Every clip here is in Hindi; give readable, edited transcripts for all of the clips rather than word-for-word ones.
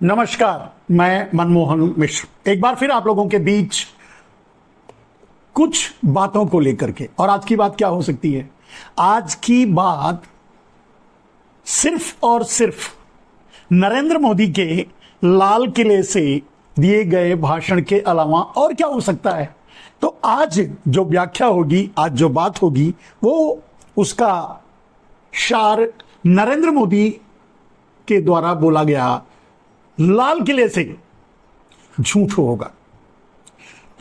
नमस्कार, मैं मनमोहन मिश्र एक बार फिर आप लोगों के बीच कुछ बातों को लेकर के। और आज की बात क्या हो सकती है? आज की बात सिर्फ और सिर्फ नरेंद्र मोदी के लाल किले से दिए गए भाषण के अलावा और क्या हो सकता है। तो आज जो व्याख्या होगी, आज जो बात होगी, वो उसका सार नरेंद्र मोदी के द्वारा बोला गया लाल किले से झूठ होगा।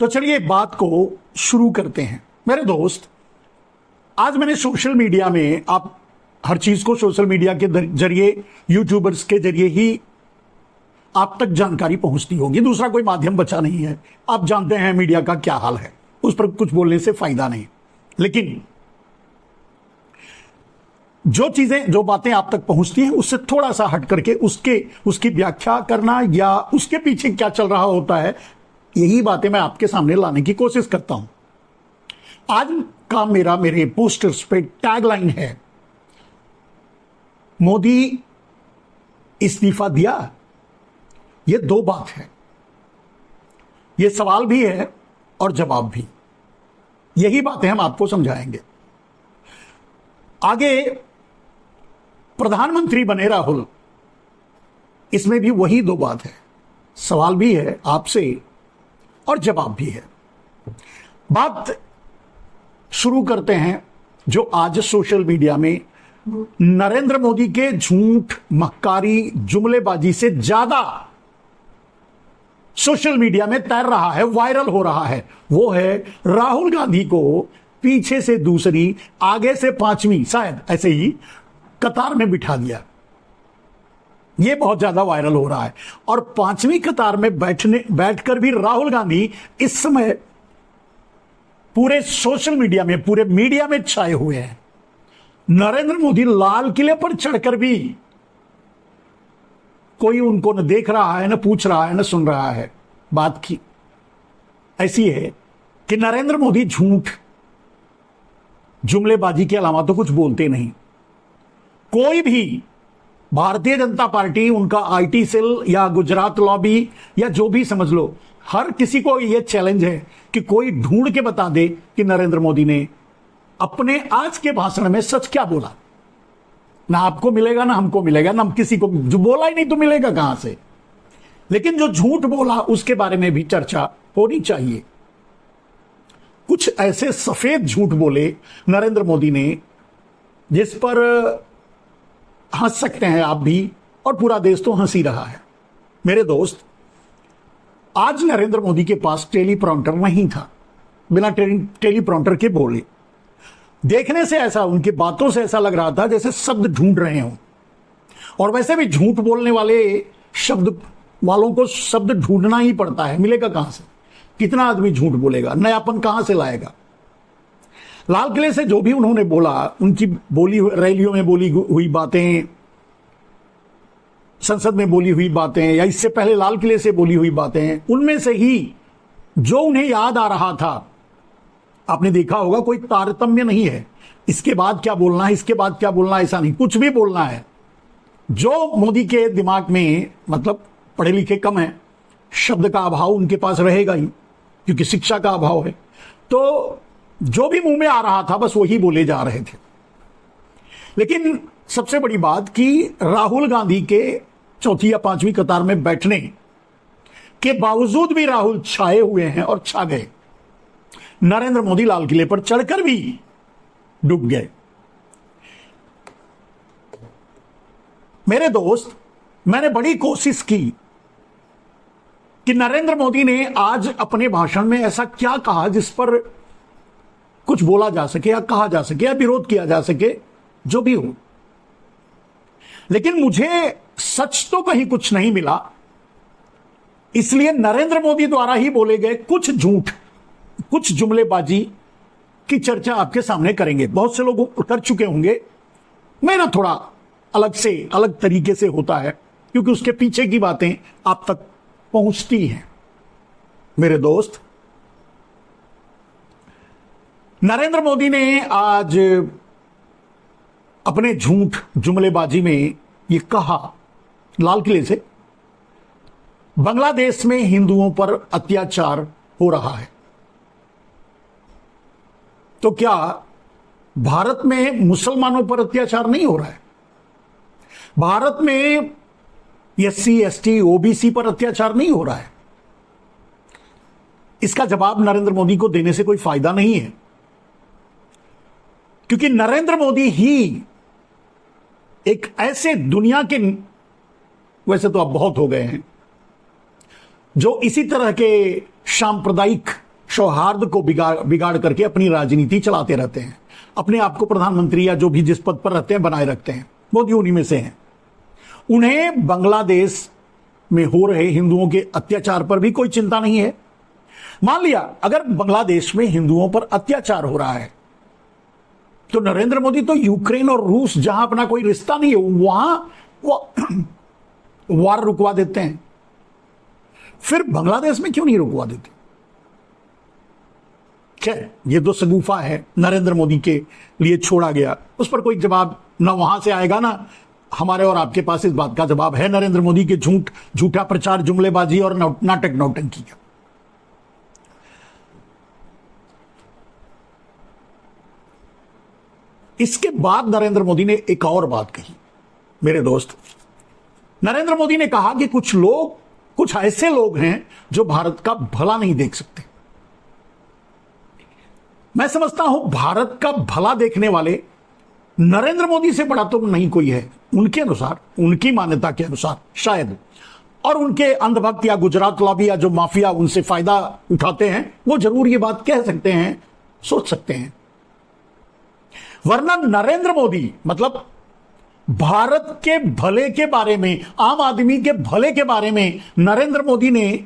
तो चलिए बात को शुरू करते हैं। मेरे दोस्त, आज मैंने सोशल मीडिया में, आप हर चीज को सोशल मीडिया के जरिए, यूट्यूबर्स के जरिए ही आप तक जानकारी पहुंचती होगी, दूसरा कोई माध्यम बचा नहीं है। आप जानते हैं मीडिया का क्या हाल है, उस पर कुछ बोलने से फायदा नहीं। लेकिन जो चीजें, जो बातें आप तक पहुंचती हैं, उससे थोड़ा सा हट करके उसकी व्याख्या करना या उसके पीछे क्या चल रहा होता है, यही बातें मैं आपके सामने लाने की कोशिश करता हूं। आज का मेरे पोस्टर्स पे टैगलाइन है, मोदी इस्तीफा दिया। ये दो बात है, ये सवाल भी है और जवाब भी। यही बातें हम आपको समझाएंगे। आगे प्रधानमंत्री बने राहुल, इसमें भी वही दो बात है, सवाल भी है आपसे और जवाब भी है। बात शुरू करते हैं जो आज सोशल मीडिया में नरेंद्र मोदी के झूठ, मक्कारी, जुमलेबाजी से ज्यादा सोशल मीडिया में तैर रहा है, वायरल हो रहा है। वो है राहुल गांधी को पीछे से दूसरी, आगे से पांचवी, शायद ऐसे ही कतार में बिठा दिया। यह बहुत ज्यादा वायरल हो रहा है। और पांचवी कतार में बैठकर भी राहुल गांधी इस समय पूरे सोशल मीडिया में, पूरे मीडिया में छाए हुए हैं। नरेंद्र मोदी लाल किले पर चढ़कर भी कोई उनको न देख रहा है, न पूछ रहा है, न सुन रहा है। बात की ऐसी है कि नरेंद्र मोदी झूठ, जुमलेबाजी के अलावा तो कुछ बोलते नहीं। कोई भी भारतीय जनता पार्टी, उनका आईटी सेल या गुजरात लॉबी या जो भी समझ लो, हर किसी को यह चैलेंज है कि कोई ढूंढ के बता दे कि नरेंद्र मोदी ने अपने आज के भाषण में सच क्या बोला। ना आपको मिलेगा, ना हमको मिलेगा, ना किसी को, जो बोला ही नहीं तो मिलेगा कहां से। लेकिन जो झूठ बोला उसके बारे में भी चर्चा होनी चाहिए। कुछ ऐसे सफेद झूठ बोले नरेंद्र मोदी ने जिस पर हंस सकते हैं आप भी, और पूरा देश तो हंस ही रहा है। मेरे दोस्त, आज नरेंद्र मोदी के पास टेलीप्रॉम्प्टर नहीं था, बिना टेलीप्रॉम्प्टर के बोले। देखने से ऐसा, उनकी बातों से ऐसा लग रहा था जैसे शब्द ढूंढ रहे हों। और वैसे भी झूठ बोलने वाले शब्द वालों को शब्द ढूंढना ही पड़ता है, मिलेगा कहां से? कितना आदमी झूठ बोलेगा, नयापन कहां से लाएगा? लाल किले से जो भी उन्होंने बोला, उनकी बोली, रैलियों में बोली हुई बातें, संसद में बोली हुई बातें, या इससे पहले लाल किले से बोली हुई बातें, उनमें से ही जो उन्हें याद आ रहा था, आपने देखा होगा कोई तारतम्य नहीं है। इसके बाद क्या बोलना है, इसके बाद क्या बोलना है, ऐसा नहीं, कुछ भी बोलना है। जो मोदी के दिमाग में, मतलब पढ़े लिखे कम है, शब्द का अभाव उनके पास रहेगा ही, क्योंकि शिक्षा का अभाव है। तो जो भी मुंह में आ रहा था बस वही बोले जा रहे थे। लेकिन सबसे बड़ी बात कि राहुल गांधी के चौथी या पांचवी कतार में बैठने के बावजूद भी राहुल छाए हुए हैं और छा गए। नरेंद्र मोदी लाल किले पर चढ़कर भी डूब गए। मेरे दोस्त, मैंने बड़ी कोशिश की कि नरेंद्र मोदी ने आज अपने भाषण में ऐसा क्या कहा जिस पर कुछ बोला जा सके या कहा जा सके या विरोध किया जा सके, जो भी हो। लेकिन मुझे सच तो कहीं कुछ नहीं मिला। इसलिए नरेंद्र मोदी द्वारा ही बोले गए कुछ झूठ, कुछ जुमलेबाजी की चर्चा आपके सामने करेंगे। बहुत से लोग कर चुके होंगे, मेरा थोड़ा अलग तरीके से होता है, क्योंकि उसके पीछे की बातें आप तक पहुंचती हैं। मेरे दोस्त, नरेंद्र मोदी ने आज अपने झूठ जुमलेबाजी में ये कहा लाल किले से बांग्लादेश में हिंदुओं पर अत्याचार हो रहा है, तो क्या भारत में मुसलमानों पर अत्याचार नहीं हो रहा है? भारत में एससी, एसटी, ओबीसी पर अत्याचार नहीं हो रहा है? इसका जवाब नरेंद्र मोदी को देने से कोई फायदा नहीं है, क्योंकि नरेंद्र मोदी ही एक ऐसे दुनिया के, वैसे तो अब बहुत हो गए हैं, जो इसी तरह के सांप्रदायिक सौहार्द को बिगाड़ करके अपनी राजनीति चलाते रहते हैं, अपने आप को प्रधानमंत्री या जो भी जिस पद पर रहते हैं बनाए रखते हैं। मोदी उन्हीं में से हैं। उन्हें बांग्लादेश में हो रहे हिंदुओं के अत्याचार पर भी कोई चिंता नहीं है। मान लिया अगर बांग्लादेश में हिंदुओं पर अत्याचार हो रहा है, तो नरेंद्र मोदी तो यूक्रेन और रूस, जहां अपना कोई रिश्ता नहीं है, वहां वो वार रुकवा देते हैं। फिर बांग्लादेश में क्यों नहीं रुकवा देते? खैर, ये तो सगुफा है, नरेंद्र मोदी के लिए छोड़ा गया, उस पर कोई जवाब ना वहां से आएगा ना हमारे और आपके पास इस बात का जवाब है नरेंद्र मोदी के झूठा प्रचार, जुमलेबाजी और नाटक नौटंकी का। इसके बाद नरेंद्र मोदी ने एक और बात कही मेरे दोस्त। नरेंद्र मोदी ने कहा कि कुछ ऐसे लोग हैं जो भारत का भला नहीं देख सकते। मैं समझता हूं भारत का भला देखने वाले नरेंद्र मोदी से बड़ा तो नहीं कोई है, उनके अनुसार, उनकी मान्यता के अनुसार शायद, और उनके अंधभक्त या गुजरात लॉबी या जो माफिया उनसे फायदा उठाते हैं, वो जरूर ये बात कह सकते हैं, सोच सकते हैं। वरना नरेंद्र मोदी, मतलब भारत के भले के बारे में, आम आदमी के भले के बारे में नरेंद्र मोदी ने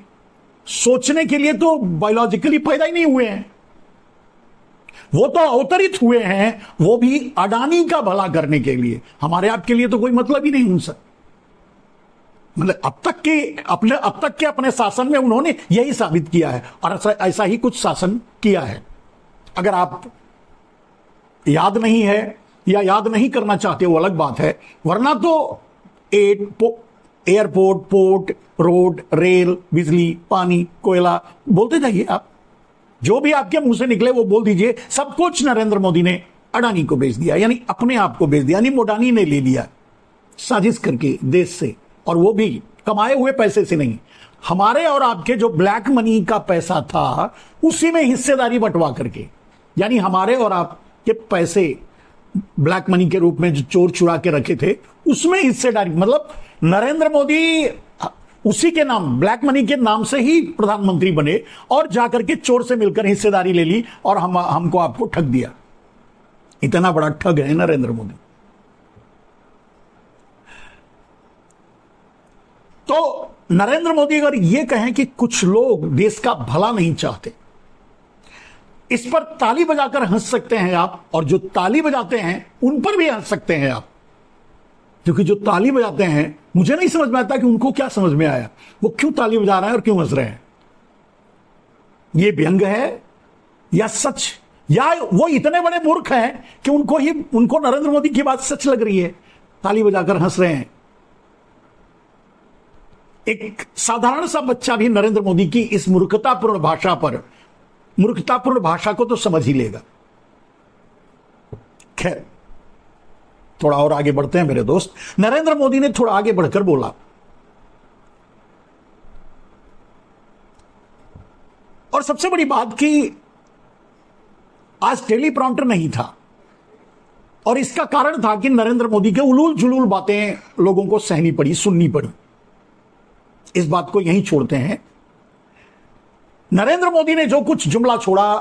सोचने के लिए तो बायोलॉजिकली पैदा ही नहीं हुए हैं। वो तो अवतरित हुए हैं, वो भी अडानी का भला करने के लिए। हमारे आपके लिए तो कोई मतलब ही नहीं उनसे। मतलब अब तक के अपने शासन में उन्होंने यही साबित किया है, और ऐसा ही कुछ शासन किया है। अगर आप याद नहीं है या याद नहीं करना चाहते वो अलग बात है, वरना तो एयरपोर्ट, पोर्ट, रोड, रेल, बिजली, पानी, कोयला बोलते जाइए आप, जो भी आपके मुंह से निकले वो बोल दीजिए। सब कुछ नरेंद्र मोदी ने अडानी को बेच दिया, यानी अपने आप को बेच दिया, यानी मोडानी ने ले लिया साजिश करके देश से, और वो भी कमाए हुए पैसे से नहीं, हमारे और आपके जो ब्लैक मनी का पैसा था उसी में हिस्सेदारी बंटवा करके। यानी हमारे और आपके पैसे ब्लैक मनी के रूप में जो चोर चुरा के रखे थे उसमें हिस्सेदारी, मतलब नरेंद्र मोदी उसी के नाम, ब्लैक मनी के नाम से ही प्रधानमंत्री बने और जाकर के चोर से मिलकर हिस्सेदारी ले ली और हमको आपको ठग दिया। इतना बड़ा ठग है नरेंद्र मोदी। तो नरेंद्र मोदी अगर यह कहें कि कुछ लोग देश का भला नहीं चाहते, इस पर ताली बजाकर हंस सकते हैं आप, और जो ताली बजाते हैं उन पर भी हंस सकते हैं आप, क्योंकि जो ताली बजाते हैं मुझे नहीं समझ में आता कि उनको क्या समझ में आया, वो क्यों ताली बजा रहे हैं और क्यों हंस रहे हैं। ये व्यंग है या सच, या वो इतने बड़े मूर्ख हैं कि उनको नरेंद्र मोदी की बात सच लग रही है, ताली बजाकर हंस रहे हैं। एक साधारण सा बच्चा भी नरेंद्र मोदी की इस मूर्खतापूर्ण भाषा को तो समझ ही लेगा। खैर, थोड़ा और आगे बढ़ते हैं मेरे दोस्त। नरेंद्र मोदी ने थोड़ा आगे बढ़कर बोला, और सबसे बड़ी बात कि आज टेलीप्रॉम्प्टर नहीं था, और इसका कारण था कि नरेंद्र मोदी के उलूल जुलूल बातें लोगों को सहनी पड़ी, सुननी पड़ी। इस बात को यहीं छोड़ते हैं। नरेंद्र मोदी ने जो कुछ जुमला छोड़ा,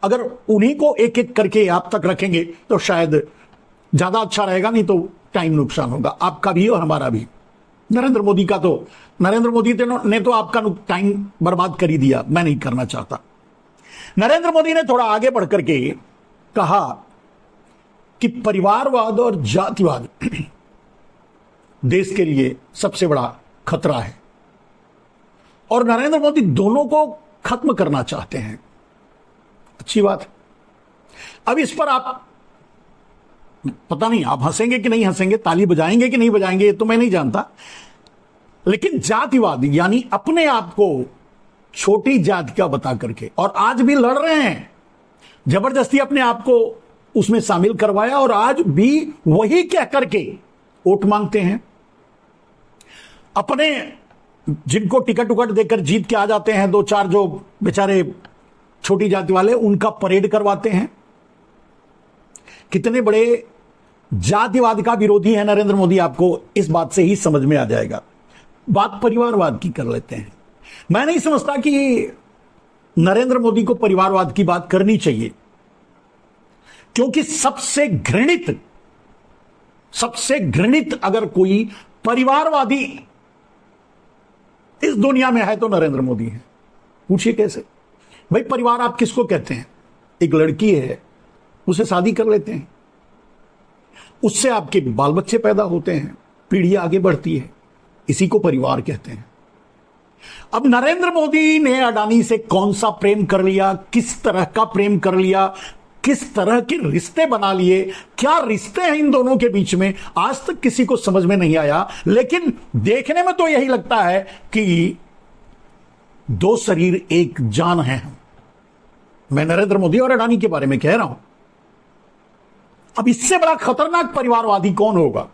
अगर उन्हीं को एक एक करके आप तक रखेंगे तो शायद ज्यादा अच्छा रहेगा, नहीं तो टाइम नुकसान होगा, आपका भी और हमारा भी। नरेंद्र मोदी ने तो आपका टाइम बर्बाद कर ही दिया, मैं नहीं करना चाहता। नरेंद्र मोदी ने थोड़ा आगे बढ़कर के कहा कि परिवारवाद और जातिवाद देश के लिए सबसे बड़ा खतरा है, और नरेंद्र मोदी दोनों को खत्म करना चाहते हैं। अच्छी बात। अब इस पर आप पता नहीं आप हंसेंगे कि नहीं हंसेंगे, ताली बजाएंगे कि नहीं बजाएंगे, ये तो मैं नहीं जानता। लेकिन जातिवाद यानी अपने आप को छोटी जाति का बता करके, और आज भी लड़ रहे हैं, जबरदस्ती अपने आप को उसमें शामिल करवाया और आज भी वही कह करके वोट मांगते हैं। अपने जिनको टिकट उकट देकर जीत के आ जाते हैं, दो चार जो बेचारे छोटी जाति वाले, उनका परेड करवाते हैं। कितने बड़े जातिवाद का विरोधी है नरेंद्र मोदी, आपको इस बात से ही समझ में आ जाएगा। बात परिवारवाद की कर लेते हैं। मैं नहीं समझता कि नरेंद्र मोदी को परिवारवाद की बात करनी चाहिए, क्योंकि सबसे घृणित अगर कोई परिवारवादी इस दुनिया में है तो नरेंद्र मोदी है। पूछिए कैसे? भाई परिवार आप किसको कहते हैं? एक लड़की है, उसे शादी कर लेते हैं, उससे आपके बाल बच्चे पैदा होते हैं, पीढ़ी आगे बढ़ती है, इसी को परिवार कहते हैं। अब नरेंद्र मोदी ने अडानी से कौन सा प्रेम कर लिया, किस तरह का प्रेम कर लिया, किस तरह के रिश्ते बना लिए, क्या रिश्ते हैं इन दोनों के बीच में, आज तक किसी को समझ में नहीं आया। लेकिन देखने में तो यही लगता है कि दो शरीर एक जान है। मैं नरेंद्र मोदी और अडानी के बारे में कह रहा हूं। अब इससे बड़ा खतरनाक परिवारवादी कौन होगा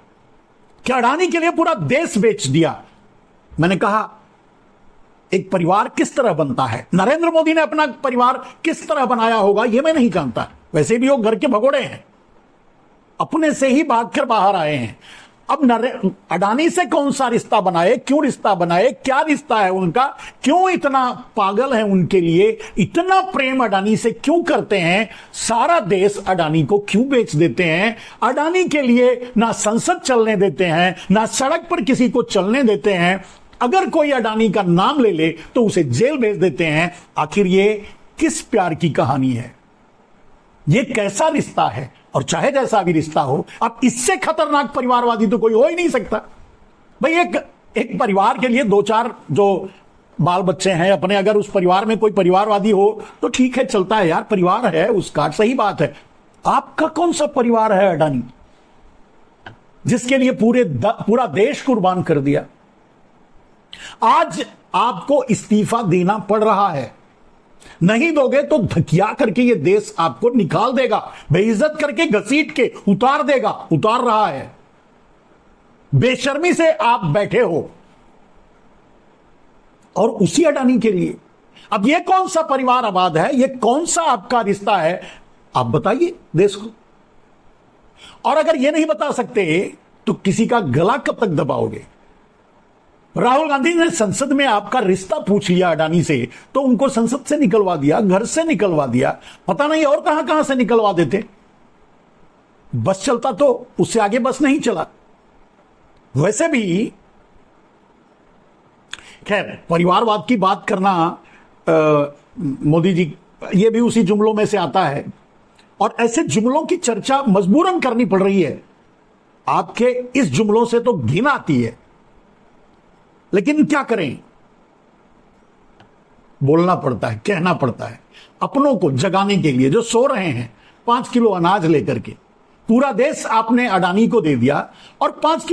कि अडानी के लिए पूरा देश बेच दिया। मैंने कहा एक परिवार किस तरह बनता है, नरेंद्र मोदी ने अपना परिवार किस तरह बनाया होगा यह मैं नहीं जानता। वैसे भी वो घर के भगोड़े हैं, अपने से ही भागकर बाहर आए हैं। अब अडानी से कौन सा रिश्ता बनाए, क्यों रिश्ता बनाए, क्या रिश्ता है उनका, क्यों इतना पागल है उनके लिए, इतना प्रेम अडानी से क्यों करते हैं, सारा देश अडानी को क्यों बेच देते हैं, अडानी के लिए ना संसद चलने देते हैं, ना सड़क पर किसी को चलने देते हैं, अगर कोई अडानी का नाम ले ले तो उसे जेल भेज देते हैं। आखिर ये किस प्यार की कहानी है? ये कैसा रिश्ता है? और चाहे जैसा भी रिश्ता हो, अब इससे खतरनाक परिवारवादी तो कोई हो ही नहीं सकता। भाई एक परिवार के लिए दो चार जो बाल बच्चे हैं अपने, अगर उस परिवार में कोई परिवारवादी हो तो ठीक है, चलता है यार, परिवार है उसका, सही बात है। आपका कौन सा परिवार है अडानी, जिसके लिए पूरा देश कुर्बान कर दिया? आज आपको इस्तीफा देना पड़ रहा है, नहीं दोगे तो धकिया करके ये देश आपको निकाल देगा, बेइज्जत करके घसीट के उतार देगा, उतार रहा है। बेशर्मी से आप बैठे हो और उसी अडानी के लिए। अब ये कौन सा परिवार आबाद है, ये कौन सा आपका रिश्ता है, आप बताइए देश को। और अगर ये नहीं बता सकते तो किसी का गला कब तक दबाओगे? राहुल गांधी ने संसद में आपका रिश्ता पूछ लिया अडानी से, तो उनको संसद से निकलवा दिया, घर से निकलवा दिया, पता नहीं और कहां कहां से निकलवा देते। बस चलता तो उससे आगे बस नहीं चला। वैसे भी खैर परिवारवाद की बात करना मोदी जी, ये भी उसी जुमलों में से आता है, और ऐसे जुमलों की चर्चा मजबूरन करनी पड़ रही है। आपके इस जुमलों से तो घिन आती है, लेकिन क्या करें, बोलना पड़ता है, कहना पड़ता है अपनों को जगाने के लिए जो सो रहे हैं। 5 किलो अनाज लेकर के पूरा देश आपने अडानी को दे दिया, और 5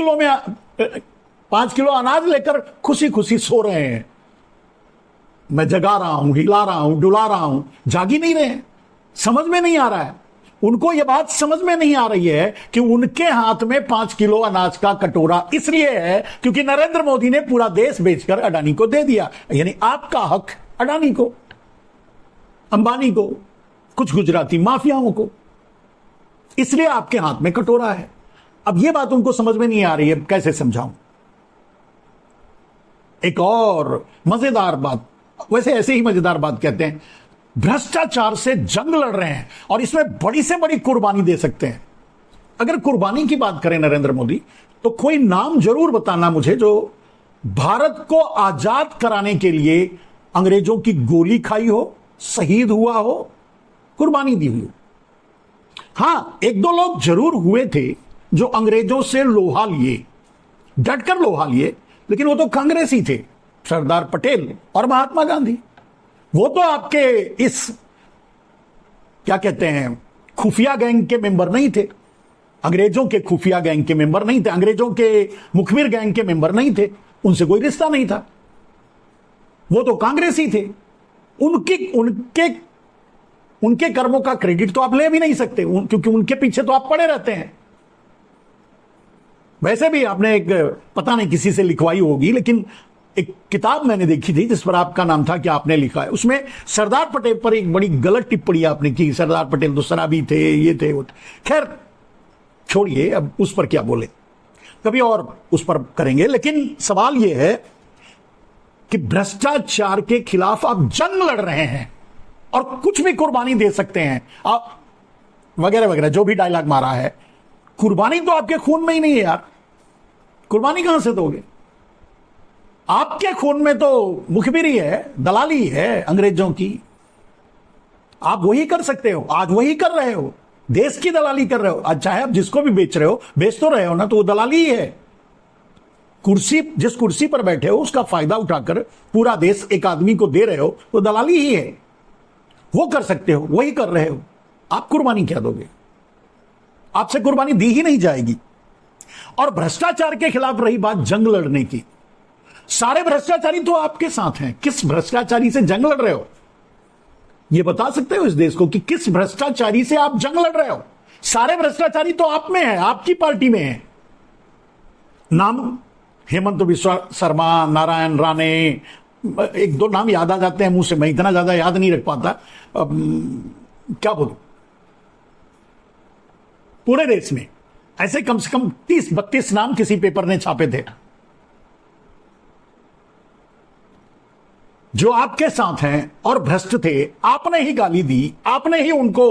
किलो अनाज लेकर खुशी खुशी सो रहे हैं। मैं जगा रहा हूं, हिला रहा हूं, डुला रहा हूं, जाग ही नहीं रहे हैं। समझ में नहीं आ रहा है उनको, यह बात समझ में नहीं आ रही है कि उनके हाथ में 5 किलो अनाज का कटोरा इसलिए है क्योंकि नरेंद्र मोदी ने पूरा देश बेचकर अडानी को दे दिया। यानी आपका हक अडानी को, अंबानी को, कुछ गुजराती माफियाओं को, इसलिए आपके हाथ में कटोरा है। अब यह बात उनको समझ में नहीं आ रही है, कैसे समझाऊं? एक और मजेदार बात, वैसे ऐसे ही मजेदार बात कहते हैं, भ्रष्टाचार से जंग लड़ रहे हैं और इसमें बड़ी से बड़ी कुर्बानी दे सकते हैं। अगर कुर्बानी की बात करें नरेंद्र मोदी, तो कोई नाम जरूर बताना मुझे जो भारत को आजाद कराने के लिए अंग्रेजों की गोली खाई हो, शहीद हुआ हो, कुर्बानी दी हुई हो। हां, एक दो लोग जरूर हुए थे जो अंग्रेजों से लोहा लिए, डटकर लोहा लिए, लेकिन वो तो कांग्रेसी थे, सरदार पटेल और महात्मा गांधी। वो तो आपके इस क्या कहते हैं खुफिया गैंग के मेंबर नहीं थे, अंग्रेजों के खुफिया गैंग के मेंबर नहीं थे, अंग्रेजों के मुखबिर गैंग के मेंबर नहीं थे। उनसे कोई रिश्ता नहीं था, वो तो कांग्रेसी थे। उनके उनके उनके कर्मों का क्रेडिट तो आप ले भी नहीं सकते, क्योंकि उनके पीछे तो आप पड़े रहते हैं। वैसे भी आपने एक, पता नहीं किसी से लिखवाई होगी, लेकिन एक किताब मैंने देखी थी जिस पर आपका नाम था कि आपने लिखा है, उसमें सरदार पटेल पर एक बड़ी गलत टिप्पणी आपने की। सरदार पटेल तो शराबी थे, ये थे, वो थे। खैर छोड़िए, अब उस पर क्या बोले, कभी और उस पर करेंगे। लेकिन सवाल यह है कि भ्रष्टाचार के खिलाफ आप जंग लड़ रहे हैं और कुछ भी कुर्बानी दे सकते हैं आप, वगैरह वगैरह जो भी डायलॉग मारा है। कुर्बानी तो आपके खून में ही नहीं है यार, कुर्बानी कहां से दोगे? आपके खून में तो मुखबिरी है, दलाली है अंग्रेजों की। आप वही कर सकते हो, आज वही कर रहे हो, देश की दलाली कर रहे हो। आज चाहे आप जिसको भी बेच रहे हो, बेच तो रहे हो ना, तो वो दलाली ही है। कुर्सी, जिस कुर्सी पर बैठे हो उसका फायदा उठाकर पूरा देश एक आदमी को दे रहे हो, तो दलाली ही है। वो कर सकते हो, वही कर रहे हो। आप कुर्बानी क्या दोगे? आपसे कुर्बानी दी ही नहीं जाएगी। और भ्रष्टाचार के खिलाफ रही बात जंग लड़ने की, सारे भ्रष्टाचारी तो आपके साथ हैं। किस भ्रष्टाचारी से जंग लड़ रहे हो? यह बता सकते हो इस देश को कि किस भ्रष्टाचारी से आप जंग लड़ रहे हो? सारे भ्रष्टाचारी तो आप में है, आपकी पार्टी में है। नाम हेमंत बिस्वा शर्मा, नारायण राणे, एक दो नाम याद आ जाते हैं मुंह से, मैं इतना ज्यादा याद नहीं रख पाता। क्या बोलूं, पूरे देश में ऐसे कम से कम 30-32 नाम किसी पेपर ने छापे थे जो आपके साथ हैं और भ्रष्ट थे। आपने ही गाली दी, आपने ही उनको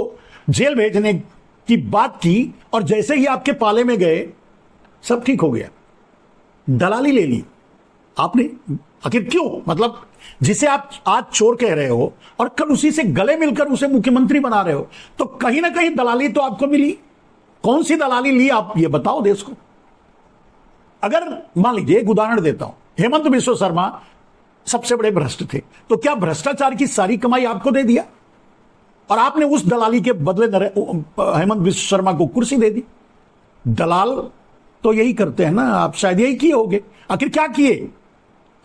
जेल भेजने की बात की, और जैसे ही आपके पाले में गए सब ठीक हो गया। दलाली ले ली आपने। आखिर क्यों? मतलब जिसे आप आज चोर कह रहे हो और कल उसी से गले मिलकर उसे मुख्यमंत्री बना रहे हो, तो कहीं ना कहीं दलाली तो आपको मिली। कौन सी दलाली ली आप ये बताओ देश को। अगर मान लीजिए, एक उदाहरण देता हूं, हेमंत बिस्वा शर्मा सबसे बड़े भ्रष्ट थे, तो क्या भ्रष्टाचार की सारी कमाई आपको दे दिया और आपने उस दलाली के बदले हेमंत बिस्वा शर्मा को कुर्सी दे दी? दलाल तो यही करते हैं ना, आप शायद यही किए होंगे। आखिर क्या किए?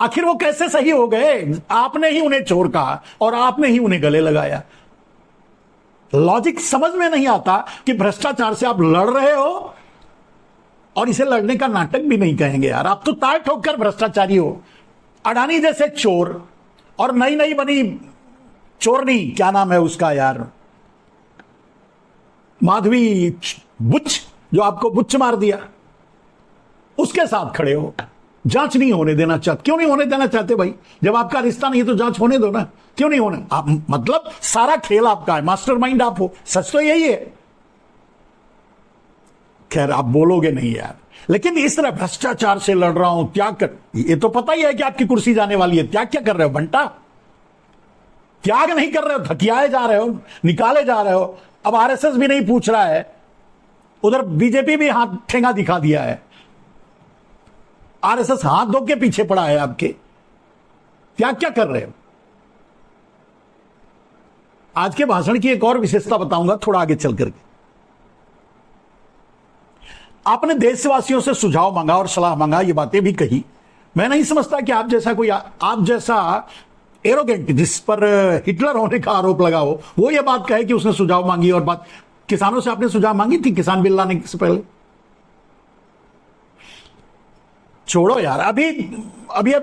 आखिर वो कैसे सही हो गए? आपने ही उन्हें चोर कहा और आपने ही उन्हें गले लगाया। लॉजिक समझ में नहीं आता कि भ्रष्टाचार से आप लड़ रहे हो और इसे लड़ने का नाटक भी नहीं कहेंगे यार। आप तो तार ठोक कर भ्रष्टाचारी हो। अडानी जैसे चोर, और नई नई बनी चोरनी, क्या नाम है उसका यार, माधवी बुच्च, जो आपको बुच्च मार दिया, उसके साथ खड़े हो। जांच नहीं होने देना चाहते। क्यों नहीं होने देना चाहते भाई? जब आपका रिश्ता नहीं है तो जांच होने दो ना। क्यों नहीं होने? आप मतलब सारा खेल आपका है, मास्टरमाइंड आप हो। सच तो यही है। खैर आप बोलोगे नहीं यार, लेकिन इस तरह भ्रष्टाचार से लड़ रहा हूं, त्याग कर, ये तो पता ही है कि आपकी कुर्सी जाने वाली है। त्याग क्या कर रहे हो बंटा? त्याग नहीं कर रहे हो, धकियाए जा रहे हो, निकाले जा रहे हो। अब आरएसएस भी नहीं पूछ रहा है, उधर बीजेपी भी हाथ ठेंगा दिखा दिया है। आरएसएस हाथ धो के पीछे पड़ा है आपके। त्याग क्या कर रहे हो? आज के भाषण की एक और विशेषता बताऊंगा थोड़ा आगे चल करके। आपने देशवासियों से सुझाव मांगा और सलाह मांगा, ये बातें भी कही। मैं नहीं समझता कि आप जैसा कोई, आप जैसा एरोगेंट, जिस पर हिटलर होने का आरोप लगा हो, वो ये बात कहे कि उसने सुझाव मांगी। और बात किसानों से आपने सुझाव मांगी थी किसान बिल लाने से पहले? छोड़ो यार। अभी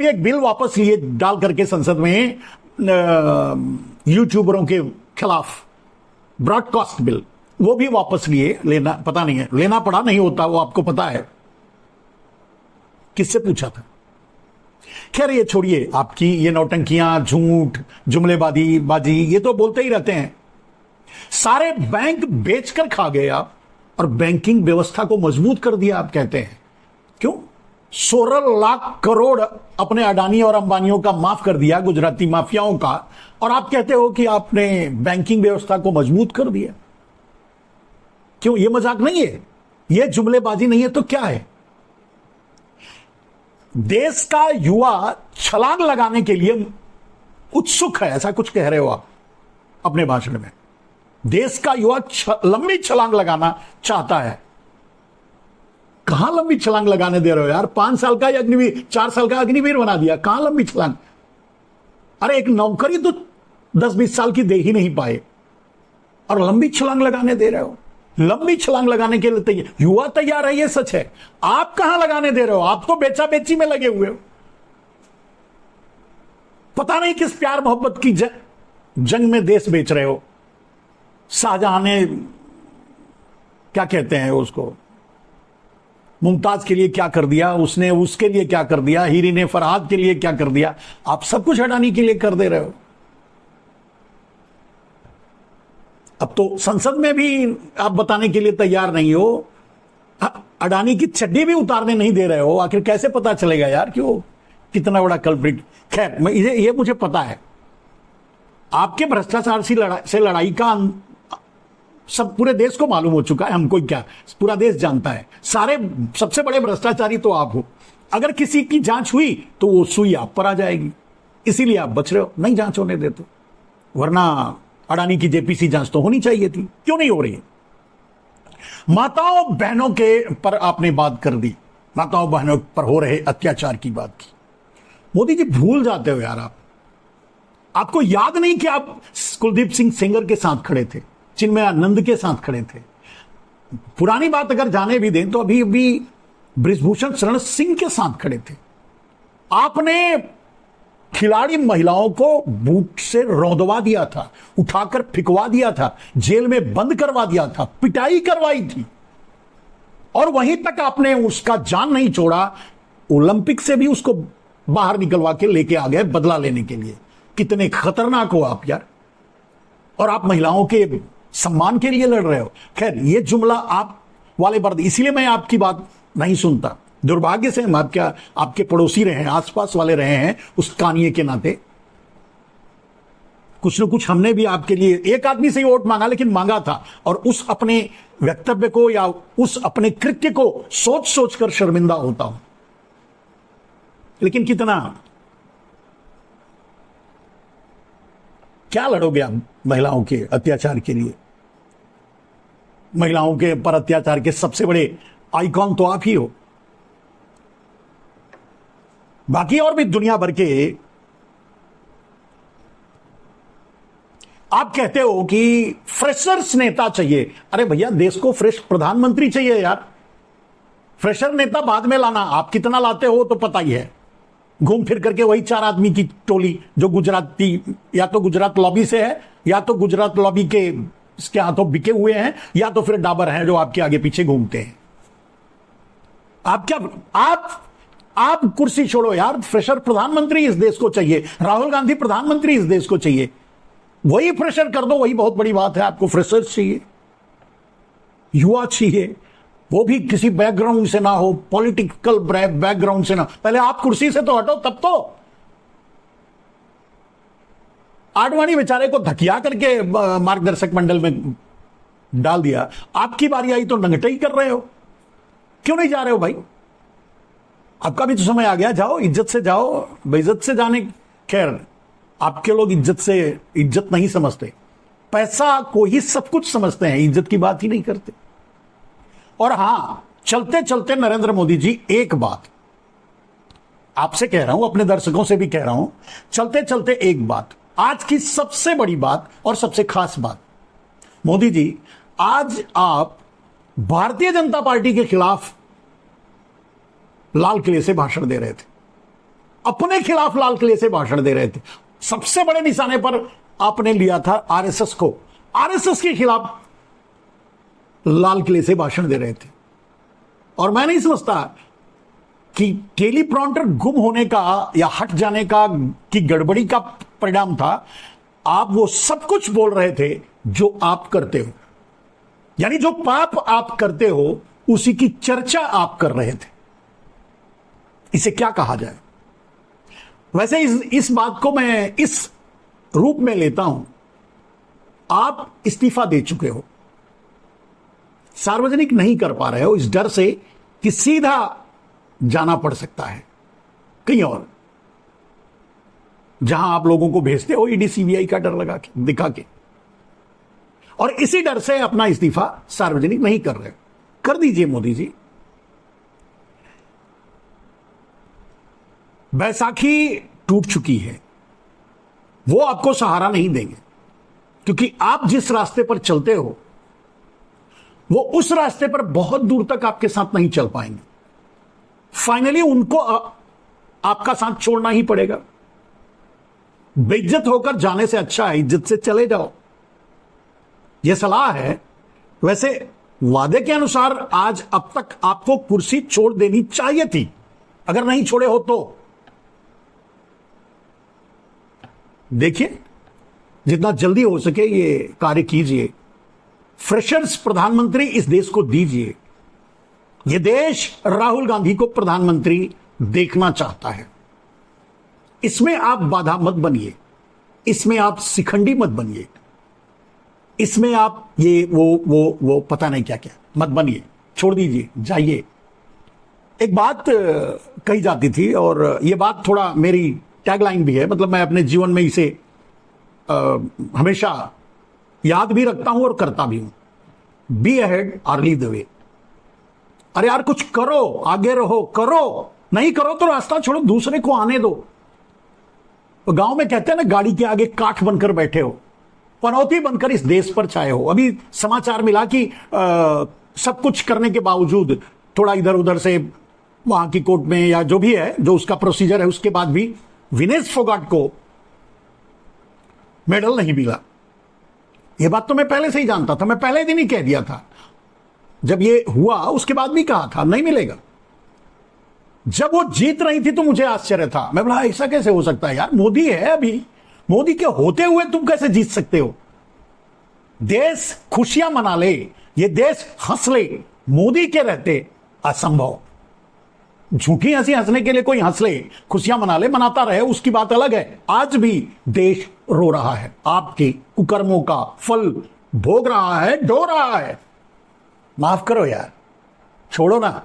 एक बिल वापस लिए डाल करके संसद में यूट्यूबरों के खिलाफ, ब्रॉडकास्ट बिल, वो भी वापस लिए। लेना पता नहीं है, लेना पड़ा, नहीं होता वो आपको पता है। किससे पूछा था? खैर ये छोड़िए, आपकी ये नौटंकियां, झूठ, जुमलेबाजी ये तो बोलते ही रहते हैं। सारे बैंक बेचकर खा गए आप और बैंकिंग व्यवस्था को मजबूत कर दिया आप कहते हैं। क्यों? 16 लाख करोड़ अपने अडानी और अंबानियों का माफ कर दिया, गुजराती माफियाओं का, और आप कहते हो कि आपने बैंकिंग व्यवस्था को मजबूत कर दिया। क्यों? ये मजाक नहीं है, ये जुमलेबाजी नहीं है तो क्या है? देश का युवा छलांग लगाने के लिए उत्सुक है, ऐसा कुछ कह रहे हो आप अपने भाषण में। देश का युवा लंबी छलांग लगाना चाहता है। कहां लंबी छलांग लगाने दे रहे हो यार? 5 साल का अग्निवीर, 4 साल का अग्निवीर बना दिया, कहां लंबी छलांग? अरे एक नौकरी तो 10-20 साल की दे ही नहीं पाए और लंबी छलांग लगाने दे रहे हो। लंबी छलांग लगाने के लिए तैयार, युवा तैयार है, ये सच है। आप कहां लगाने दे रहे हो? आप तो बेचा बेची में लगे हुए हो। पता नहीं किस प्यार मोहब्बत की जंग में देश बेच रहे हो। शाहजहां ने क्या कहते हैं उसको, मुमताज के लिए क्या कर दिया, उसने उसके लिए क्या कर दिया, हीरी ने फरहाद के लिए क्या कर दिया। आप सब कुछ अडानी के लिए कर दे रहे हो। अब तो संसद में भी आप बताने के लिए तैयार नहीं हो, अडानी की चड्डी भी उतारने नहीं दे रहे हो। आखिर कैसे पता चलेगा यार कि वो कितना बड़ा कल्प्रिट? खैर, मैं ये मुझे पता है, आपके भ्रष्टाचार से लड़ाई का सब पूरे देश को मालूम हो चुका है। हमको क्या, पूरा देश जानता है। सारे सबसे बड़े भ्रष्टाचारी तो आप हो। अगर किसी की जांच हुई तो वो सुई आप पर आ जाएगी, इसीलिए आप बच रहे हो, नहीं जांच होने देते। वरना अडानी की जेपीसी जांच तो होनी चाहिए थी, क्यों नहीं हो रही? माताओं बहनों के पर आपने बात कर दी, माताओं बहनों पर हो रहे अत्याचार की बात की। मोदी जी भूल जाते हो यार आप। आपको याद नहीं कि आप कुलदीप सिंह सेंगर के साथ खड़े थे, चिन्मयानंद के साथ खड़े थे। पुरानी बात अगर जाने भी दें तो अभी बृजभूषण शरण सिंह के साथ खड़े थे। आपने खिलाड़ी महिलाओं को बूट से रौंदवा दिया था, उठाकर फिकवा दिया था, जेल में बंद करवा दिया था, पिटाई करवाई थी, और वहीं तक आपने उसका जान नहीं छोड़ा। ओलंपिक से भी उसको बाहर निकलवा के लेके आ गए बदला लेने के लिए। कितने खतरनाक हो आप यार। और आप महिलाओं के सम्मान के लिए लड़ रहे हो। खैर, ये जुमला आप वाले बर्द, इसीलिए मैं आपकी बात नहीं सुनता। दुर्भाग्य से हम आपके पड़ोसी रहे हैं, आसपास वाले रहे हैं, उस कानिए के नाते कुछ न कुछ हमने भी आपके लिए, एक आदमी से ही वोट मांगा, लेकिन मांगा था। और उस अपने वक्तव्य को या उस अपने कृत्य को सोच सोच कर शर्मिंदा होता हूं। लेकिन कितना, क्या लड़ोगे आप महिलाओं के अत्याचार के लिए? महिलाओं के पर अत्याचार के सबसे बड़े आइकॉन तो आप ही हो। बाकी और भी दुनिया भर के, आप कहते हो कि फ्रेशर्स नेता चाहिए। अरे भैया, देश को फ्रेश प्रधानमंत्री चाहिए यार। फ्रेशर नेता बाद में लाना, आप कितना लाते हो तो पता ही है। घूम फिर करके वही 4 आदमी की टोली जो गुजराती, या तो गुजरात लॉबी से है, या तो गुजरात लॉबी के इसके हाथों बिके हुए हैं, या तो फिर डाबर हैं जो आपके आगे पीछे घूमते हैं। आप क्या, आप कुर्सी छोड़ो यार। फ्रेशर प्रधानमंत्री इस देश को चाहिए। राहुल गांधी प्रधानमंत्री इस देश को चाहिए। वही फ्रेशर कर दो, वही बहुत बड़ी बात है। आपको फ्रेशर्स चाहिए, युवा चाहिए, वो भी किसी बैकग्राउंड से ना हो, पॉलिटिकल बैकग्राउंड से ना। पहले आप कुर्सी से तो हटो, तब तो। आडवाणी बेचारे को धकिया करके मार्गदर्शक मंडल में डाल दिया। आपकी बारी आई तो नंगटई कर रहे हो। क्यों नहीं जा रहे हो भाई? आपका भी तो समय आ गया, जाओ, इज्जत से जाओ। बेइज्जत से जाने, खैर आपके लोग इज्जत नहीं समझते, पैसा को ही सब कुछ समझते हैं, इज्जत की बात ही नहीं करते। और हां, चलते चलते नरेंद्र मोदी जी, एक बात आपसे कह रहा हूं, अपने दर्शकों से भी कह रहा हूं, चलते चलते एक बात, आज की सबसे बड़ी बात और सबसे खास बात। मोदी जी, आज आप भारतीय जनता पार्टी के खिलाफ लाल किले से भाषण दे रहे थे, अपने खिलाफ लाल किले से भाषण दे रहे थे। सबसे बड़े निशाने पर आपने लिया था आरएसएस को, आरएसएस के खिलाफ लाल किले से भाषण दे रहे थे। और मैं नहीं समझता कि टेलीप्रॉम्प्टर गुम होने का या हट जाने का की गड़बड़ी का परिणाम था। आप वो सब कुछ बोल रहे थे जो आप करते हो, यानी जो पाप आप करते हो उसी की चर्चा आप कर रहे थे। इसे क्या कहा जाए? वैसे इस बात को मैं इस रूप में लेता हूं, आप इस्तीफा दे चुके हो, सार्वजनिक नहीं कर पा रहे हो इस डर से कि सीधा जाना पड़ सकता है कहीं और, जहां आप लोगों को भेजते हो ईडी सीबीआई का डर लगा के, दिखा के। और इसी डर से अपना इस्तीफा सार्वजनिक नहीं कर रहे। कर दीजिए मोदी जी, बैसाखी टूट चुकी है, वो आपको सहारा नहीं देंगे, क्योंकि आप जिस रास्ते पर चलते हो वो उस रास्ते पर बहुत दूर तक आपके साथ नहीं चल पाएंगे। फाइनली उनको आपका साथ छोड़ना ही पड़ेगा। बेइज्जत होकर जाने से अच्छा है इज्जत से चले जाओ, यह सलाह है। वैसे वादे के अनुसार आज अब तक आपको कुर्सी छोड़ देनी चाहिए थी, अगर नहीं छोड़े हो तो देखिए जितना जल्दी हो सके ये कार्य कीजिए। फ्रेशर्स प्रधानमंत्री इस देश को दीजिए। यह देश राहुल गांधी को प्रधानमंत्री देखना चाहता है। इसमें आप बाधा मत बनिए, इसमें आप शिखंडी मत बनिए, इसमें आप ये वो पता नहीं क्या क्या मत बनिए, छोड़ दीजिए, जाइए। एक बात कही जाती थी और यह बात थोड़ा मेरी टैगलाइन भी है, मतलब मैं अपने जीवन में इसे हमेशा याद भी रखता हूं और करता भी हूं। बी अहेड और लीड द वे। अरे यार कुछ करो, आगे रहो, करो, नहीं करो तो रास्ता छोड़ो, दूसरे को आने दो। तो गांव में कहते हैं ना, गाड़ी के आगे काठ बनकर बैठे हो, पनौती बनकर इस देश पर छाए हो। अभी समाचार मिला कि सब कुछ करने के बावजूद थोड़ा इधर उधर से वहां की कोर्ट में या जो भी है, जो उसका प्रोसीजर है, उसके बाद भी विनेश फोगाट को मेडल नहीं मिला। यह बात तो मैं पहले से ही जानता था, मैं पहले दिन ही कह दिया था। जब ये हुआ उसके बाद भी कहा था नहीं मिलेगा। जब वो जीत रही थी तो मुझे आश्चर्य था, मैं बोला ऐसा कैसे हो सकता है यार, मोदी है अभी, मोदी के होते हुए तुम कैसे जीत सकते हो। देश खुशियां मना ले, ये देश हंस ले, मोदी के रहते असंभव। झूठी हंसी हंसने के लिए कोई हंस ले, खुशियां मना ले, मनाता रहे, उसकी बात अलग है। आज भी देश रो रहा है, आपके कुकर्मों का फल भोग रहा है, ढो रहा है। माफ करो यार, छोड़ो ना।